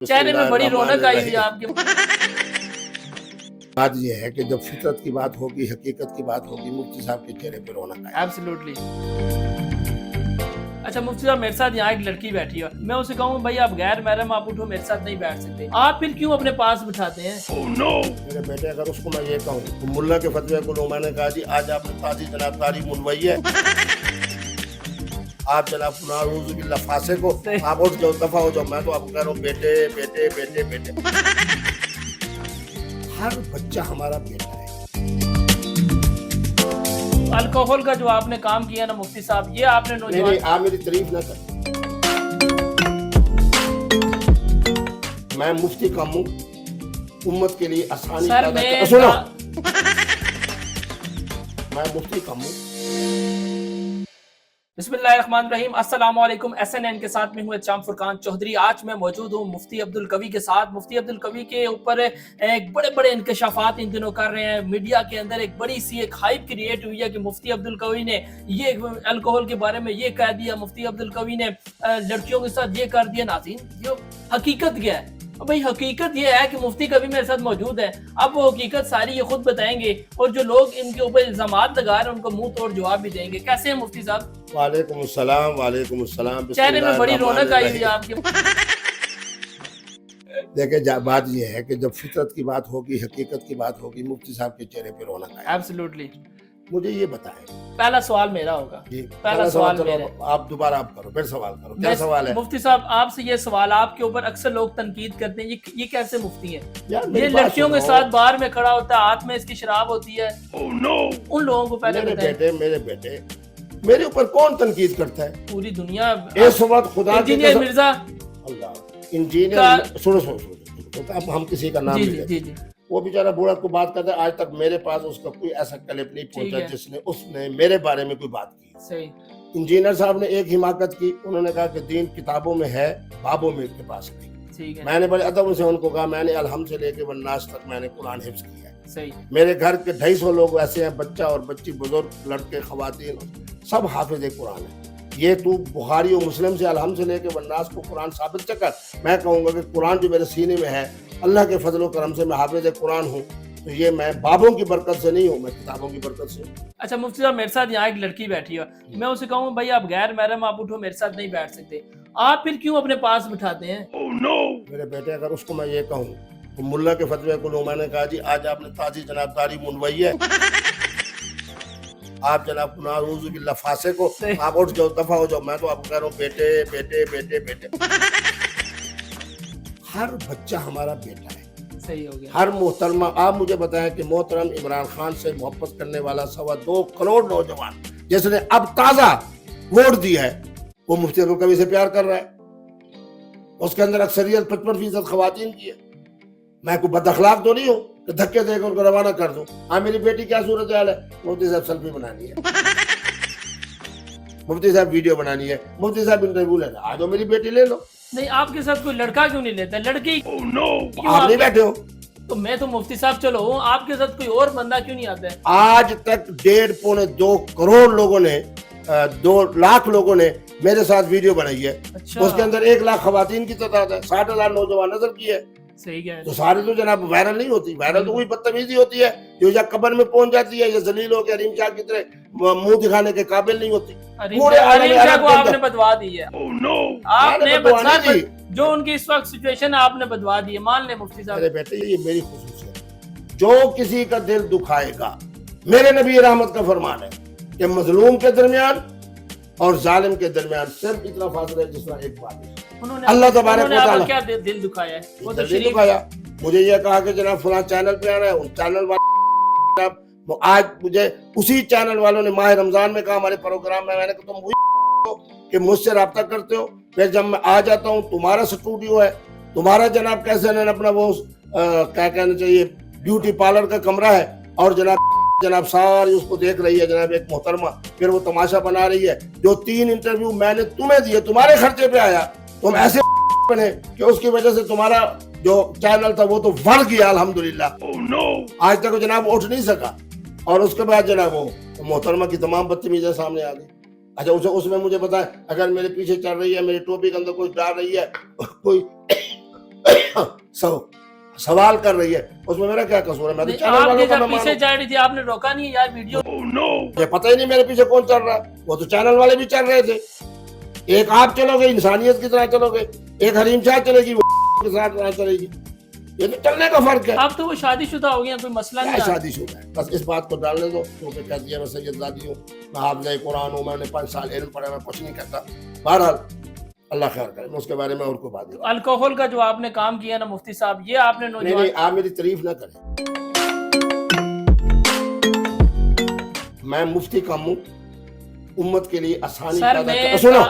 चेहरे में बड़ी रौनक आई हुई है आपके। बात यह है कि जब फितरत की बात होगी, हकीकत की बात होगी, मुफ्ती साहब के चेहरे पे रौनक आए। एब्सोल्युटली। अच्छा मुफ्ती साहब, मेरे साथ यहाँ एक लड़की बैठी है, मैं उसे कहूँ भाई आप गैर महरम, आप उठो, मेरे साथ नहीं बैठ सकते, आप फिर क्यों अपने पास बिठाते हैं? Oh, no! मेरे बेटे, अगर उसको मैं ये कहूँ तो मुल्ला के फतवे को मैंने कहा जी आज आपने ताजी जनाब तारीख मुनवई है, आप जनाब नाऊजुबिल्लाह फासे को आप उठ जाओ, दफा हो जाओ। मैं तो आपको कह रहा हूँ बेटे बेटे बेटे बेटे, हर बच्चा हमारा बेटा है। अल्कोहल का जो आपने काम किया ना मुफ्ती साहब, ये आपने नहीं, आप मेरी तारीफ ना कर। मैं मुफ्ती कम हूँ, उम्मत के लिए आसानी सुनो, मैं मुफ्ती कम हूँ। बिस्मिल्लाहिर्रहमानिर्रहीम, अस्सलामु अलैकुम। SNN के साथ में हुए चाम फुरकान चौधरी। आज मैं मौजूद हूँ मुफ्ती अब्दुल कवी के साथ। मुफ्ती अब्दुल कवी के ऊपर एक बड़े बड़े इंकशाफात इन दिनों कर रहे हैं। मीडिया के अंदर एक बड़ी सी एक हाइप क्रिएट हुई है कि मुफ्ती अब्दुल कवी ने ये अल्कोहल के बारे में ये कह दिया, मुफ्ती अब्दुल कवी ने लड़कियों के साथ ये कर दिया। नाज़रीन, जो हकीकत क्या है भाई, हकीकत ये है कि मुफ्ती कभी मेरे साथ मौजूद है। अब वो हकीकत सारी ये खुद बताएंगे और जो लोग इनके ऊपर इल्जामात लगा रहे हैं उनको मुंह तोड़ जवाब भी देंगे। कैसे हैं मुफ्ती साहब? वालेकुम अस्सलाम। वालेकुम अस्सलाम। चेहरे में बड़ी रौनक आई हुई है आपके। देखिए, बात ये है कि जब फितरत की बात होगी, हकीकत की बात होगी, मुफ्ती साहब के चेहरे पे रौनक आए। एब्सोल्युटली। मुझे ये बताएं, पहला सवाल मेरा होगा। पहला सवाल मेरा। आप दोबारा आप करो, फिर सवाल करो। क्या सवाल है? मुफ्ती साहब आपसे ये सवाल, आपके ऊपर अक्सर लोग तनकीद करते हैं, ये कैसे मुफ्ती है? ये लड़कियों के साथ बार में खड़ा होता है, हाथ में इसकी शराब होती है। Oh, no! उन लोगों को पहले मेरे बेटे मेरे ऊपर कौन तनकीद करता है? पूरी दुनिया। इस वक्त खुदा इंजीनियर मिर्जा, अल्लाह इंजीनियर, सुनो, हम किसी का नाम नहीं लेते। वो बेचारा बूढ़ा को बात करता है, आज तक मेरे पास उसका कोई ऐसा क्लिप नहीं पहुंचा जिसने उसने मेरे बारे में कोई बात की। सही। इंजीनियर साहब ने एक हिमाकत की, उन्होंने कहा कि दीन किताबों में है, बाबों में के पास नहीं। मैंने बड़े अदब से उनको कहा, मैंने अलहम से लेके वन्नास तक मैंने कुरान हिफ्ज किया है। सही। मेरे घर के 250 लोग ऐसे हैं, बच्चा और बच्ची, बुजुर्ग, लड़के, खवातीन, सब हाफिज कुरान है। ये तू बुखारी और मुस्लिम से अलहम से लेके वन्नास को कुरान साबित चकर, मैं कहूँगा कि कुरान जो मेरे सीने में है, अल्लाह के फजल करम से मैं हाफिज कुरान हूँ। तो ये मैं बाबों की बरकत से नहीं हूँ, मैं किताबों की बरकत से हूँ। अच्छा मुफ्ती साहब, मेरे साथ यहाँ एक लड़की बैठी है, मैं उसे कहूँ भाई आप गैर महरम, आप उठो, मेरे साथ नहीं बैठ सकते, आप फिर क्यों अपने पास बिठाते हैं? Oh, no! मेरे बेटे, अगर उसको मैं ये कहूँ तो मुल्ला के फतवे को मैंने कहा जी आज आपने ताजी जनाब तारीख मुनवई है, आप जनाब नाऊजुबिल्लाह फासे को आप उठ जाओ, दफा हो जाओ। मैं तो आपको कह रहा हूँ बेटे बेटे बेटे बेटे, हर बच्चा हमारा बेटा है। सही हो गया। हर मोहतरमा, आप मुझे बताएं कि मोहतरम इमरान खान से मोहब्बत करने वाला 2.25 करोड़ नौजवान जिसने अब ताजा वोट दिया है, वो मुफ्ती अब्दुल कवी से प्यार कर रहा है। उसके अंदर अक्सरियत 55% खवातीन की है। मैं कोई बदअखलाक तो नहीं हूँ कि धक्के देकर उनको रवाना कर दूं। हाँ, मेरी बेटी क्या सूरत हाल है? मुफ्ती साहब सेल्फी बनानी है, मुफ्ती साहब वीडियो बनानी है, मुफ्ती साहब इंटरव्यू लेना, आ जाओ मेरी बेटी ले लो। नहीं, आपके साथ कोई लड़का क्यों नहीं लेता? लड़की। Oh, no! आप नहीं बैठे हो तो मैं तो मुफ्ती साहब चलो हूँ, आपके साथ कोई और बंदा क्यों नहीं आता है? आज तक 1.5-2 करोड़ लोगों ने 2 लाख लोगों ने मेरे साथ वीडियो बनाई है। अच्छा। उसके अंदर 1 लाख खवातीन की तादाद है, 60,000 नौजवान नजर की है। सही है। तो सारे तो जनाब वायरल नहीं होती, वायरल तो कोई बदतमीजी होती है जो या कब्र में पहुंच जाती है, या जलील हो के हरीम शाह की तरह मुंह दिखाने के काबिल नहीं होती। पूरे हरीम शाह को आपने बदवा दी है। Oh, no! आपने बदवा दी, जो उनकी इस वक्त सिचुएशन है आपने बदवा दी है, मान ले मुफ्ती साहब। मेरे बेटे, ये मेरी खुसूसियत है, जो किसी का दिल दुखाएगा, मेरे नबी रहमत का फरमान है कि मजलूम के दरमियान और जालिम के दरमियान सिर्फ इतना फासला है जितना एक बारिश। अल्लाह तबारक व तआला क्या दिल दुखाया है? वो तो दिल दुखाया। मुझे ये कहा कि जनाब फलां चैनल पे आना है, उन चैनल वाले आज मुझे उसी चैनल वालों ने माह रमजान में कहा हमारे प्रोग्राम में, मैंने कहा तुम वही कि मुझसे रब्ता करते हो, फिर जब मैं आ जाता हूँ तुम्हारा स्टूडियो है, तुम्हारा जनाब कैसे अपना वो क्या कहना चाहिए ब्यूटी पार्लर का कमरा है, और जनाब सारी उसको देख रही है जनाब एक मोहतरमा, फिर वो तमाशा बना रही है। जो 3 इंटरव्यू मैंने तुम्हें दिए तुम्हारे खर्चे पे आया, तुम ऐसे बने कि उसकी वजह से तुम्हारा जो चैनल था वो तो बढ़ गया अल्हम्दुलिल्लाह। Oh, no! आज तक जनाब उठ नहीं सका, और उसके बाद जनाब वो मोहतरमा की तमाम बदतमीज़ियां सामने आ गई। अच्छा, उसमें मुझे बताएं, अगर मेरे पीछे चल रही है, मेरी टोपी के अंदर कोई डाल रही है, कोई سوال کر رہی ہے، اس میں میرا کیا قصور ہے؟ میں تو چینل آپ والوں کا جب میں پیچھے مانوں، چل رہی تھی آپ نے روکا نہیں یار ویڈیو؟ مجھے پتہ ہی نہیں میرے پیچھے کون چل رہا ہے، وہ تو چینل والے بھی چل رہے تھے. ایک آپ چلو گے انسانیت کی طرح چلو گے، ایک حریم شاہ چلے گی وہ کے ساتھ چلے گی. یہ تو چلنے کا فرق ہے. اب تو وہ شادی شدہ ہو گیا، کوئی مسئلہ کیا نہیں. شادی شدہ ہے؟ بس اس بات کو ڈالنے دو، کیونکہ کہہ دیا میں سید زادی ہوں، میں حافظہ قرآن ہوں، میں نے 5 سال علم پڑھا، میں کچھ نہیں کہتا. بہرحال اللہ خیر کرے، میں اس کے بارے میں اور کوئی بات نہیں. الکوہل کا جو آپ نے کام کیا نا مفتی صاحب، یہ آپ نے نہیں نہیں، آپ میری تعریف نہ کریں. میں مفتی کم ہوں، امت کے لیے آسانی سر پیدا میں کر. سنو،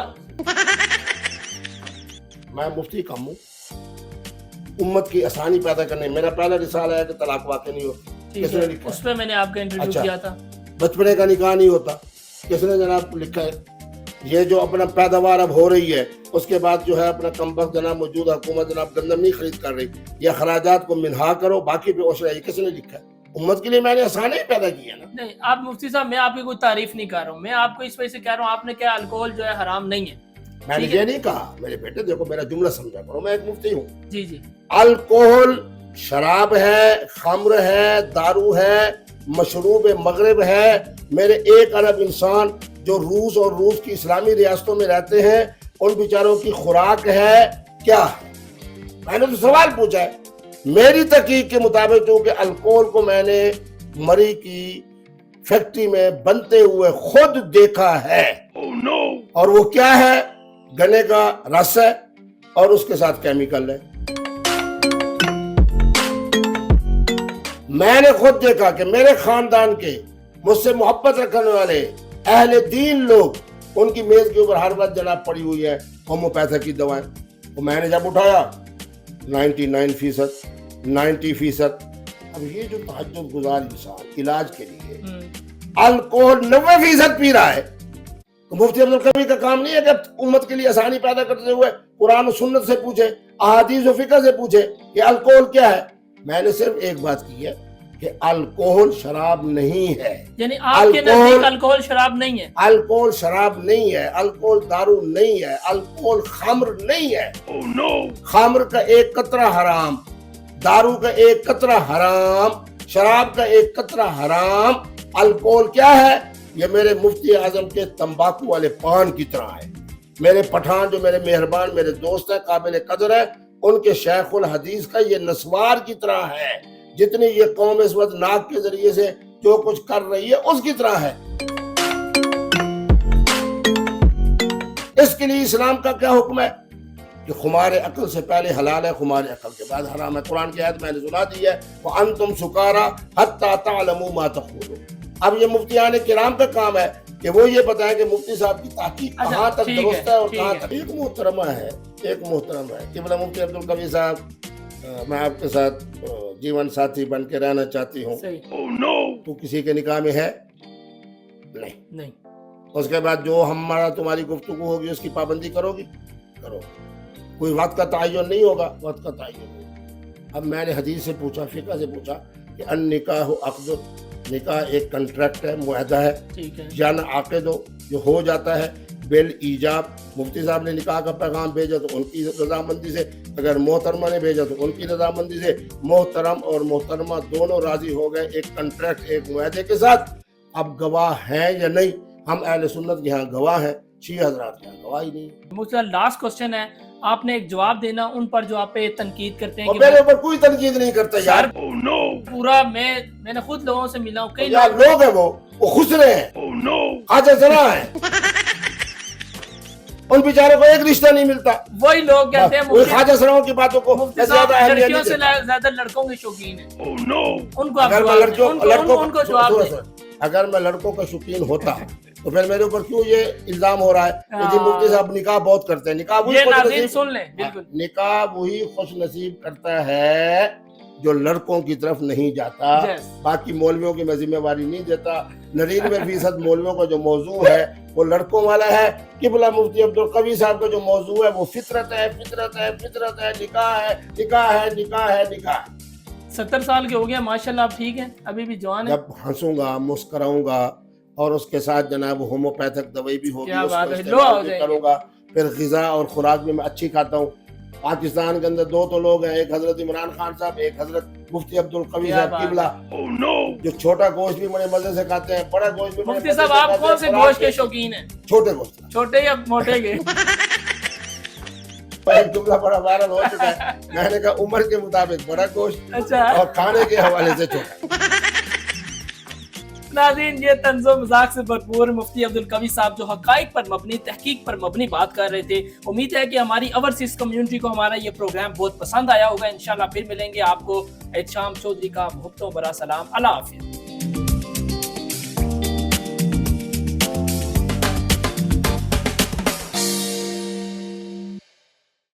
میں مفتی کم ہوں، امت کی آسانی پیدا کرنے. میرا پہلا رسالہ ہے کہ طلاق واقع نہیں ہوتی، کس نے لکھا ہے؟ اس پہ میں نے آپ کا انٹرویو اچھا. کیا تھا. بچپنے کا نکاح نہیں ہوتا، کس نے جناب لکھا ہے؟ یہ جو اپنا پیداوار اب ہو رہی ہے، اس کے بعد جو ہے اپنا کم وقت جناب موجود حکومت جناب گندم نہیں خرید کر رہی، یہ اخراجات کو منہا کرو، باقی پہ عشر ہے. یہ کس نے لکھا ہے؟ امت کے لیے میں نے آسانی پیدا کی ہے نا. نہیں آپ مفتی صاحب، میں آپ کی کوئی تعریف نہیں کر رہا ہوں، میں آپ کو اس وجہ سے کہہ رہا ہوں، آپ نے کہا الکوہل جو ہے حرام نہیں ہے. میں نے یہ نہیں کہا میرے بیٹے، دیکھو میرا جملہ سمجھا کرو، میں ایک مفتی ہوں. جی جی. الکوہل شراب ہے، خمر ہے، دارو ہے، مشروب مغرب ہے. میرے 1 ارب انسان جو روس اور روس کی اسلامی ریاستوں میں رہتے ہیں، ان بیچاروں کی خوراک ہے کیا ہے؟ میں نے تو سوال پوچھا ہے. میری تحقیق کے مطابق چونکہ الکوہل کو میں نے مری کی فیکٹری میں بنتے ہوئے خود دیکھا ہے، اور وہ کیا ہے؟ گنے کا رس ہے اور اس کے ساتھ کیمیکل ہے. میں نے خود دیکھا کہ میرے خاندان کے مجھ سے محبت رکھنے والے اہل دین لوگ، ان کی میز کے اوپر ہر وقت جناب پڑی ہوئی ہے ہومیوپیتھک کی دوائیں. وہ میں نے جب اٹھایا 99%، 90%. اب یہ جو تہجد گزار انسان علاج کے لیے الکوہل 90% پی رہا ہے، تو مفتی عبدالقوی کا کام نہیں ہے کہ امت کے لیے آسانی پیدا کرتے ہوئے قرآن و سنت سے پوچھے، احادیث و فقہ سے پوچھے کہ الکوہل کیا ہے. میں نے صرف ایک بات کی ہے کہ الکوہل شراب نہیں ہے. یعنی آپ کے نزدیک الکوہل شراب نہیں ہے؟ الکوہل شراب نہیں ہے، الکوہل دارو نہیں ہے، الکوہل خمر نہیں ہے. خمر کا 1 قطرہ حرام، دارو کا 1 قطرہ حرام، شراب کا 1 قطرہ حرام. الکوہل کیا ہے؟ یہ میرے مفتی اعظم کے تمباکو والے پان کی طرح ہے. میرے پٹھان جو میرے مہربان میرے دوست ہیں، قابل قدر ہے، ان کے شیخ الحدیث کا یہ نسوار کی طرح ہے. جتنی یہ قوم اس وقت ناک کے ذریعے سے جو کچھ کر رہی ہے اس کی طرح ہے. اس کے لیے اسلام کا کیا حکم ہے کہ خمار عقل سے پہلے حلال ہے، خمار عقل کے بعد حرام ہے. قرآن کی آیت میں نے سنا دی ہے، وَأَنْتُمْ سُكَارَىٰ حَتَّىٰ تَعْلَمُوا مَا تَقُولُونَ. اب یہ مفتیان کرام کا کام ہے کہ وہ یہ بتائیں کہ مفتی صاحب کی تحقیق کہاں تک درست ہے اور کہاں تک. ایک محترمہ ہے قبلہ مفتی عبدالقوی صاحب، میں آپ کے ساتھ جیون ساتھی بن کے رہنا چاہتی ہوں. تو کسی کے نکاح میں ہے نہیں. اس کے بعد جو ہمارا تمہاری گفتگو ہوگی اس کی پابندی کرو گی؟ کرو. کوئی وقت کا تعین نہیں ہوگا، وقت کا تعین نہیں. اب میں نے حدیث سے پوچھا، فقہ سے پوچھا کہ النکاح عقد، نکاح ایک کنٹریکٹ ہے، معاہدہ ہے، یا نہ عاقد ہو جاتا ہے بل ایجاب. مفتی صاحب نے نکاح کا پیغام بھیجا تو ان کی رضامندی سے، اگر محترمہ نے بھیجا تو ان کی رضامندی سے. محترم اور محترمہ دونوں راضی ہو گئے ایک کنٹریکٹ، ایک معاہدے کے ساتھ. اب گواہ ہیں یا نہیں؟ ہم اہل سنت کے ہاں گواہ ہیں، شیعہ حضرات کے ہاں گواہی نہیں. مجھے لاسٹ کوسچن ہے، آپ نے ایک جواب دینا ان پر جو آپ پہ تنقید کرتے ہیں. اور میرے اوپر کوئی تنقید نہیں کرتا یار. پورا میں نے خود لوگوں سے ملا ہوں، کئی لوگ ہیں وہ خسرے ہیں، خواجہ زنا ہیں. ان بیچاروں کو ایک رشتہ نہیں ملتا. وہی لوگ کہتے ہیں خواجہ زناؤں کی باتوں کو لڑکیوں سے زیادہ لڑکوں کے شوقین ہیں. ان کو اگر میں لڑکوں کا شوقین ہوتا تو پھر میرے اوپر کیوں یہ الزام ہو رہا ہے کہ جی مفتی صاحب نکاح بہت کرتے ہیں؟ نکاح وہی خوش نصیب کرتا ہے جو لڑکوں کی طرف نہیں جاتا. باقی مولویوں کی میں ذمہ داری نہیں دیتا. 99% مولویوں کا جو موضوع ہے وہ لڑکوں والا ہے. قبلہ مفتی عبدالقوی صاحب کا جو موضوع ہے وہ فطرت ہے، فطرت ہے، فطرت ہے، نکاح ہے، نکاح ہے، نکاح ہے، نکاح. 70 سال کے ہو گیا ماشاءاللہ، آپ ٹھیک ہیں؟ ابھی بھی جوان ہیں. جب ہنسوں گا، مسکراؤں گا، اور اس کے ساتھ جناب ہومیوپیتھک دوائی بھی ہوگی، اس کو استعمال بھی کروں گا. پھر غذا اور خوراک بھی میں اچھی کھاتا ہوں. पाकिस्तान के अंदर 2 तो लोग हैं, एक हजरत इमरान खान साहब, एक हजरत मुफ्ती अब्दुल कवी क्या साहब बात किबला, जो छोटा गोश्त भी बड़े मजे से खाते हैं, बड़ा गोश्त भी बड़े मुफ्ती मजे साहब से आप खाते कौन हैं, से खुराक गोश्त के के शौकीन हैं? छोटे गोश्त। छोटे या मोटे के? एक जुमला बड़ा वायरल हो चुका है, मैंने कहा उम्र के मुताबिक बड़ा गोश्त अच्छा और खाने के हवाले से छोटा। नाज़रीन, ये तंज़ो मज़ाक से भरपूर मुफ्ती अब्दुल कवी साहब जो हक़ाइक़ पर मबनी, तहकीक पर मबनी बात कर रहे थे। उम्मीद है कि हमारी ओवरसीज़ कम्युनिटी को हमारा ये प्रोग्राम बहुत पसंद आया होगा। इंशाल्लाह फिर मिलेंगे। आपको एहतशाम चौधरी का मुहब्बतों भरा सलाम। अल्लाह हाफ़िज़।